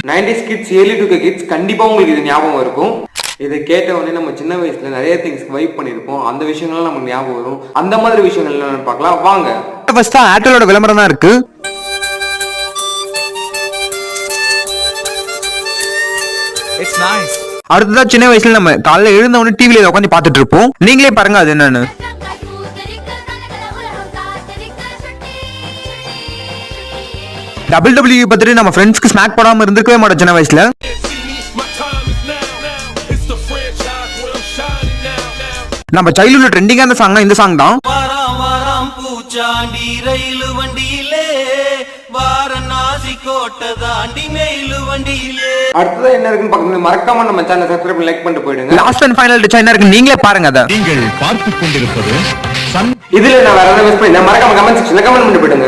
90s kids early 2K kids கண்டிப்பா உங்களுக்கு இது ஞாபகம் இருக்கும். இதை கேட்ட உடனே நம்ம சின்ன வயசுல நிறைய திங்ஸ் வைப் பண்ணிருப்போம். அந்த விஷயங்கள்லாம் நமக்கு ஞாபகம் வரும். அந்த மாதிரி விஷயங்கள் பார்க்கலாம் வாங்க. ஃபர்ஸ்ட் ஏர்டெலோட விளம்பரம் தான் இருக்கு. It's nice. அடுத்ததா சின்ன வயசுல நம்ம காலையில எழுந்த உடனே டிவில உட்காந்து பார்த்துட்டு இருப்போம். நீங்களே பாருங்க அது என்னன்னு. WWE பத்தி நம்ம ஃப்ரெண்ட்ஸ்க்கு ஸ்நாக் போடாம இருந்திருக்கவே மாட்டோம் சின்ன வயசுல. நம்ம சைல்ட்ஹுட்ல ட்ரெண்டிங்கா அந்த சாங்னா இந்த சாங் தான். அடுத்ததா என்ன இருக்குன்னு பாக்குறது மறக்காம நம்ம சேனலை சப்ஸ்கிரைப் பண்ணி லைக் பண்ணிட்டு போயிடுங்க. லாஸ்ட் அண்ட் ஃபைனல் டிசைன் இருக்கு, நீங்களே பாருங்க அத. நீங்கள் பார்த்துக் கொண்டிருப்பது இதுல நான் வேற ஏதாவது மிஸ் பண்ணி மறக்காம கமெண்ட் செக்ஷன்ல கமெண்ட் பண்ணி போயிடுங்க.